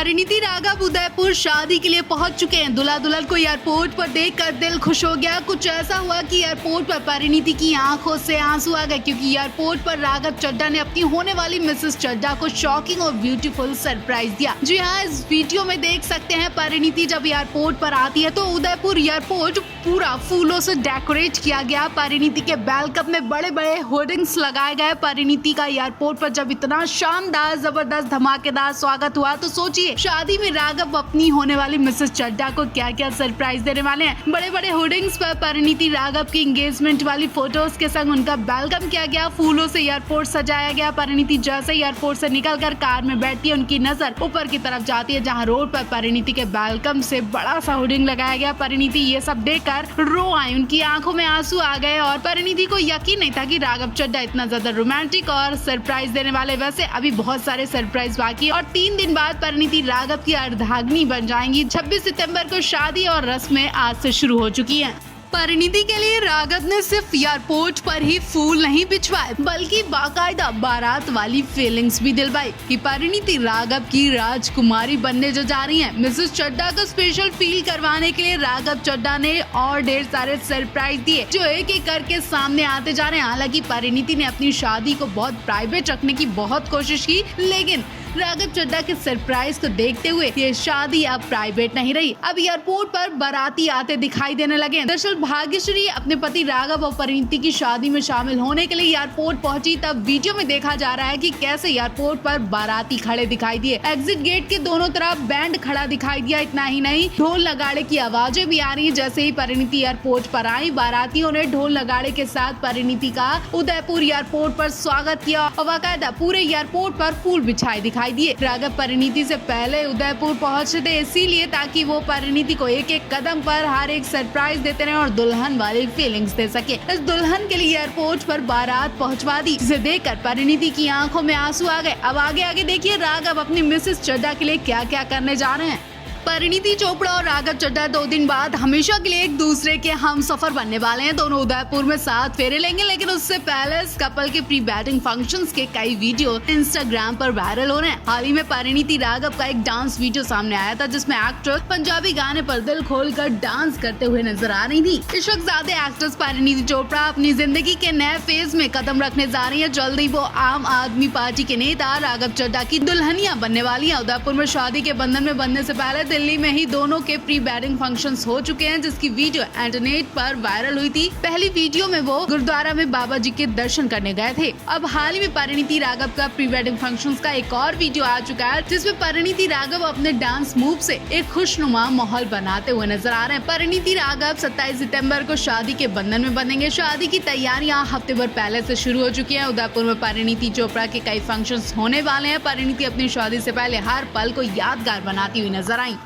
परिणीति राघव उदयपुर शादी के लिए पहुंच चुके हैं। दूल्हा दुल्हन को एयरपोर्ट पर देखकर दिल खुश हो गया। कुछ ऐसा हुआ कि एयरपोर्ट पर परिणीति की आंखों से आंसू आ गए, क्योंकि एयरपोर्ट पर राघव चड्ढा ने अपनी होने वाली मिसेस चड्ढा को शॉकिंग और ब्यूटीफुल सरप्राइज दिया। जी हाँ, इस वीडियो में देख सकते हैं परिणीति जब एयरपोर्ट पर आती है तो उदयपुर एयरपोर्ट पूरा फूलों से डेकोरेट किया गया। परिणीति के वेलकम में बड़े बड़े होर्डिंग्स लगाए गए। परिणीति का एयरपोर्ट पर जब इतना शानदार जबरदस्त धमाकेदार स्वागत हुआ तो सोचिए शादी में राघव अपनी होने वाली मिसेस चड्ढा को क्या क्या सरप्राइज देने वाले हैं। बड़े बड़े होर्डिंग्स पर परिणीति राघव की एंगेजमेंट वाली फोटोज के संग उनका वेलकम किया गया। फूलों से एयरपोर्ट सजाया गया। परिणीति जैसे एयरपोर्ट से निकलकर कार में बैठती है, उनकी नजर ऊपर की तरफ जाती है जहाँ रोड पर परिणीति के वेलकम से बड़ा सा होर्डिंग लगाया गया। परिणीति ये सब देखकर रो आई, उनकी आंखों में आंसू आ गए और परिणीति को यकीन नहीं था कि राघव चड्ढा इतना ज्यादा रोमांटिक और सरप्राइज देने वाले। वैसे अभी बहुत सारे सरप्राइज बाकी और 3 दिन बाद परिणीति राघव की अर्धांगिनी बन जाएंगी। 26 सितंबर को शादी और रस्में आज से शुरू हो चुकी हैं। परिणीति के लिए राघव ने सिर्फ एयरपोर्ट पर ही फूल नहीं बिछवाए, बल्कि बाकायदा बारात वाली फीलिंग्स भी दिलवाई कि परिणीति राघव की राजकुमारी बनने जो जा रही हैं। मिसेस चड्ढा को स्पेशल फील करवाने के लिए राघव चड्ढा ने और ढेर सारे सरप्राइज दिए जो एक एक करके सामने आते जा रहे हैं। हालांकि परिणीति ने अपनी शादी को बहुत प्राइवेट रखने की बहुत कोशिश की, लेकिन राघव चड्ढा के सरप्राइज को देखते हुए ये शादी अब प्राइवेट नहीं रही। अब एयरपोर्ट पर बाराती आते दिखाई देने लगे। दरअसल भाग्यश्री अपने पति राघव और परिणीति की शादी में शामिल होने के लिए एयरपोर्ट पहुंची। तब वीडियो में देखा जा रहा है कि कैसे एयरपोर्ट पर बाराती खड़े दिखाई दिए। एग्जिट गेट के दोनों तरफ बैंड खड़ा दिखाई दिया। इतना ही नहीं, ढोल नगाड़े की आवाजें भी आ रही है। जैसे ही परिणीति एयरपोर्ट पर आई, बारातियों ने ढोल नगाड़े के साथ परिणीति का उदयपुर एयरपोर्ट पर स्वागत किया और बाकायदा पूरे एयरपोर्ट पर फूल बिछाए दिखाई दिए। राघव परिणीति से पहले उदयपुर पहुंचे थे, इसीलिए ताकि वो परिणीति को एक एक कदम पर हर एक सरप्राइज देते रहे और दुल्हन वाली फीलिंग्स दे सके। इस दुल्हन के लिए एयरपोर्ट पर बारात पहुंचवा दी, जिसे देखकर परिणीति की आंखों में आंसू आ गए। अब आगे आगे देखिए राघव अपनी मिसेस चड्ढा के लिए क्या क्या करने जा रहे हैं। परिणीति चोपड़ा और राघव चड्ढा 2 दिन बाद हमेशा के लिए एक दूसरे के हम सफर बनने वाले हैं। दोनों उदयपुर में साथ फेरे लेंगे, लेकिन उससे पहले इस कपल के प्री वेडिंग फंक्शंस के कई वीडियो इंस्टाग्राम पर वायरल हो रहे हैं। हाल ही में परिणीति राघव का एक डांस वीडियो सामने आया था, जिसमें एक्ट्रेस पंजाबी गाने पर दिल खोलकर डांस करते हुए नजर आ रही थी। इस वक्त ज्यादा एक्ट्रेस परिणीति चोपड़ा अपनी जिंदगी के नए फेज में कदम रखने जा रही है। जल्दी वो आम आदमी पार्टी के नेता राघव चड्ढा की दुल्हनिया बनने वाली है। उदयपुर में शादी के बंधन में बनने से पहले दिल्ली में ही दोनों के प्री वेडिंग फंक्शंस हो चुके हैं, जिसकी वीडियो इंटरनेट पर वायरल हुई थी। पहली वीडियो में वो गुरुद्वारा में बाबा जी के दर्शन करने गए थे। अब हाल ही में परिणीति राघव का प्री वेडिंग फंक्शंस का एक और वीडियो आ चुका है, जिसमें परिणीति राघव अपने डांस मूव से एक खुशनुमा माहौल बनाते हुए नजर आ रहे हैं। परिणीति राघव 27 सितंबर को शादी के बंधन में बनेंगे। शादी की तैयारियां हफ्ते भर पहले से शुरू हो चुकी है। उदयपुर में परिणीति चोपड़ा के कई फंक्शंस होने वाले हैं। परिणीति अपनी शादी से पहले हर पल को यादगार बनाती हुई नजर आई।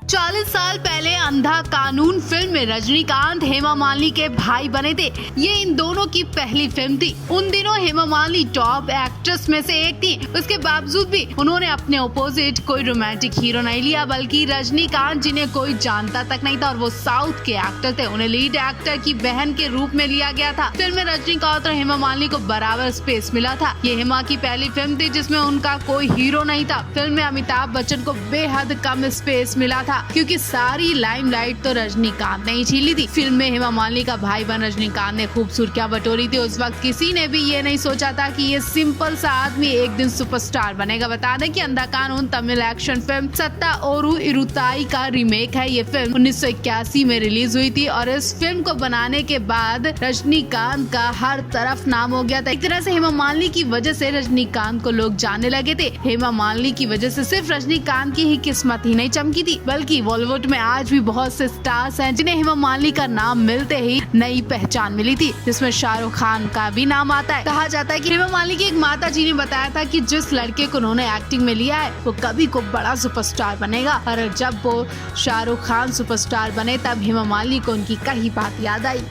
40 साल पहले अंधा कानून फिल्म में रजनीकांत हेमा मालिनी के भाई बने थे। ये इन दोनों की पहली फिल्म थी। उन दिनों हेमा मालिनी टॉप एक्ट्रेस में से एक थी। उसके बावजूद भी उन्होंने अपने ऑपोजिट कोई रोमांटिक हीरो नहीं लिया, बल्कि रजनीकांत जिन्हें कोई जानता तक नहीं था और वो साउथ के एक्टर थे, उन्हें लीड एक्टर की बहन के रूप में लिया गया था। फिल्म में रजनीकांत और हेमा मालिनी को बराबर स्पेस मिला था। ये हेमा की पहली फिल्म थी जिसमें उनका कोई हीरो नहीं था। फिल्म में अमिताभ बच्चन को बेहद कम स्पेस मिला था, क्योंकि सारी लाइमलाइट तो रजनीकांत ने ही छीली थी। फिल्म में हेमा मालिनी का भाई बन रजनीकांत ने खूब सुर्खियां बटोरी थी। उस वक्त किसी ने भी ये नहीं सोचा था कि ये सिंपल सा आदमी एक दिन सुपरस्टार बनेगा। बता दें कि अंधा कानून तमिल एक्शन फिल्म सत्ता ओरू इरुताई का रीमेक है। ये फिल्म 1981 में रिलीज हुई थी और इस फिल्म को बनाने के बाद रजनीकांत का हर तरफ नाम हो गया था। एक तरह से हेमा मालिनी की वजह से रजनीकांत को लोग जानने लगे थे। हेमा मालिनी की वजह से सिर्फ रजनीकांत की ही किस्मत ही नहीं चमकी थी, बल्कि बॉलीवुड में आज भी बहुत से स्टार्स हैं जिन्हें हेमा मालिनी का नाम मिलते ही नई पहचान मिली थी, जिसमें शाहरुख खान का भी नाम आता है। कहा जाता है कि हेमा मालिनी की एक माता जी ने बताया था कि जिस लड़के को उन्होंने एक्टिंग में लिया है वो कभी को बड़ा सुपरस्टार बनेगा। और जब वो शाहरुख खान सुपरस्टार बने तब हेमा मालिनी को उनकी कही बात याद आई।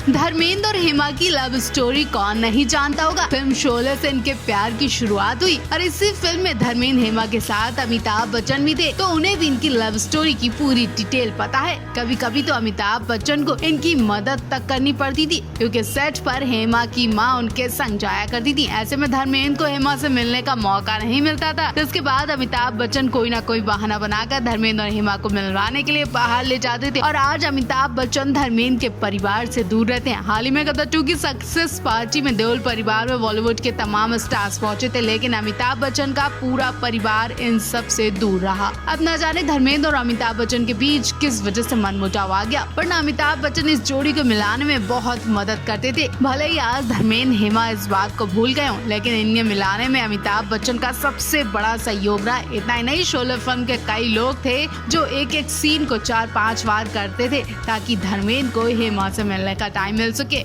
धर्मेंद्र और हेमा की लव स्टोरी कौन नहीं जानता होगा। फिल्म शोले से इनके प्यार की शुरुआत हुई और इसी फिल्म में धर्मेंद्र हेमा के साथ अमिताभ बच्चन भी थे, तो उन्हें भी इनकी लव स्टोरी की पूरी डिटेल पता है। कभी कभी तो अमिताभ बच्चन को इनकी मदद तक करनी पड़ती थी, क्योंकि सेट पर हेमा की मां उनके संग जाया करती थी। ऐसे में धर्मेंद्र को हेमा से मिलने का मौका नहीं मिलता था। तो इसके बाद अमिताभ बच्चन कोई न कोई बहाना बनाकर धर्मेंद्र और हेमा को मिलवाने के लिए बाहर ले जाते थे और आज अमिताभ बच्चन धर्मेंद्र के परिवार से दूर रहते हैं। हाल ही में गदर 2 की सक्सेस पार्टी में देओल परिवार में बॉलीवुड के तमाम स्टार्स पहुंचे थे, लेकिन अमिताभ बच्चन का पूरा परिवार इन सब से दूर रहा। अब न जाने धर्मेंद्र और अमिताभ बच्चन के बीच किस वजह से मनमुटाव आ गया, वरना अमिताभ बच्चन इस जोड़ी को मिलाने में बहुत मदद करते थे। भले ही आज धर्मेंद्र हेमा इस बात को भूल गए हों, लेकिन इन्हें मिलाने में अमिताभ बच्चन का सबसे बड़ा सहयोग रहा। इतना ही नहीं, शोले फिल्म के कई लोग थे जो एक एक सीन को 4-5 बार करते थे ताकि धर्मेंद्र को हेमा से मिलने का टाइम मिल सके।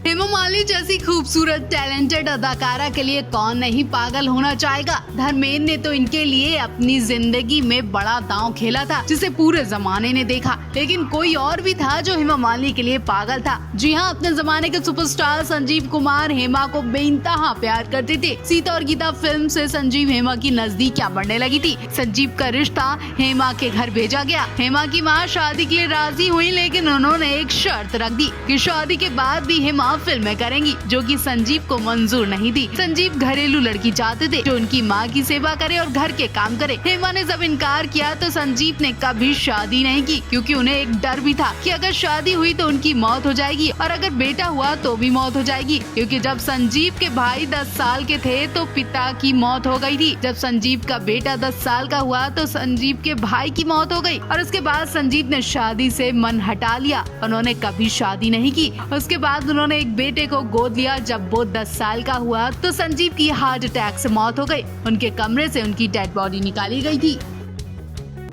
हेमा मालिनी जैसी खूबसूरत टैलेंटेड अदाकारा के लिए कौन नहीं पागल होना चाहेगा। धर्मेंद्र ने तो इनके लिए अपनी जिंदगी में बड़ा दांव खेला था, जिसे पूरे जमाने ने देखा, लेकिन कोई और भी था जो हेमा मालिनी के लिए पागल था। जी हाँ, अपने जमाने के सुपरस्टार संजीव कुमार हेमा को बेइंतहा प्यार करते थे। सीता और गीता फिल्म से संजीव हेमा की नजदीकियां बढ़ने लगी थी। संजीव का रिश्ता हेमा के घर भेजा गया। हेमा की माँ शादी के लिए राजी हुई, लेकिन उन्होंने एक शर्त रख दी कि शादी के बाद भी हेमा फिल्में करेंगी, जो कि संजीव को मंजूर नहीं थी। संजीव घरेलू लड़की चाहते थे जो उनकी माँ की सेवा करे और घर के काम करे। हेमा ने जब इनकार किया तो संजीव ने कभी शादी नहीं की, क्योंकि उन्हें एक डर भी था कि अगर शादी हुई तो उनकी मौत हो जाएगी और अगर बेटा हुआ तो भी मौत हो जाएगी, क्योंकि जब संजीव के भाई 10 साल के थे तो पिता की मौत हो गई थी। जब संजीव का बेटा 10 साल का हुआ तो संजीव के भाई की मौत हो गई और उसके बाद संजीव ने शादी से मन हटा लिया। उन्होंने कभी शादी नहीं की। उसके बाद उन्होंने एक बेटे को गोद लिया। जब वो 10 साल का हुआ तो संजीव की हार्ट अटैक से मौत हो गई। उनके कमरे से उनकी डेड बॉडी निकाली गई थी।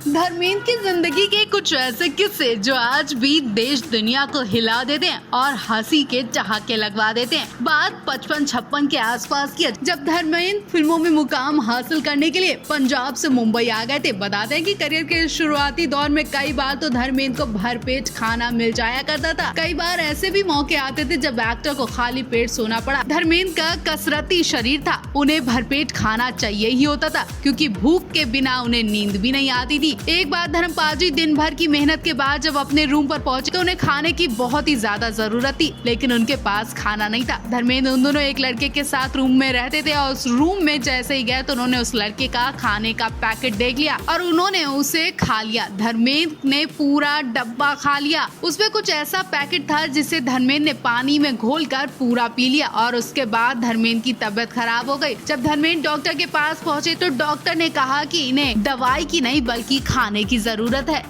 धर्मेंद्र की जिंदगी के कुछ ऐसे किस्से जो आज भी देश दुनिया को हिला देते हैं और हंसी के ठहाके लगवा देते हैं। बात 55-56 के आसपास की, जब धर्मेंद्र फिल्मों में मुकाम हासिल करने के लिए पंजाब से मुंबई आ गए थे। बताते हैं कि करियर के शुरुआती दौर में कई बार तो धर्मेंद्र को भरपेट खाना मिल जाया करता था। कई बार ऐसे भी मौके आते थे जब एक्टर को खाली पेट सोना पड़ा। धर्मेंद्र का कसरती शरीर था, उन्हें भरपेट खाना चाहिए ही होता था, क्योंकि भूख के बिना उन्हें नींद भी नहीं आती थी। एक बार धर्मपाल जी दिन भर की मेहनत के बाद जब अपने रूम पर पहुंचे तो उन्हें खाने की बहुत ही ज्यादा जरूरत थी, लेकिन उनके पास खाना नहीं था। धर्मेंद्र उन दोनों एक लड़के के साथ रूम में रहते थे और उस रूम में जैसे ही गए तो उन्होंने उस लड़के का खाने का पैकेट देख लिया और उन्होंने उसे खा लिया। धर्मेंद्र ने पूरा डब्बा खा लिया। उसमें कुछ ऐसा पैकेट था जिसे धर्मेंद्र ने पानी में घोलकर पूरा पी लिया और उसके बाद धर्मेंद्र की तबीयत खराब हो गई। जब धर्मेंद्र डॉक्टर के पास पहुंचे तो डॉक्टर ने कहा कि इन्हें दवाई की नहीं बल्कि खाने की जरूरत है।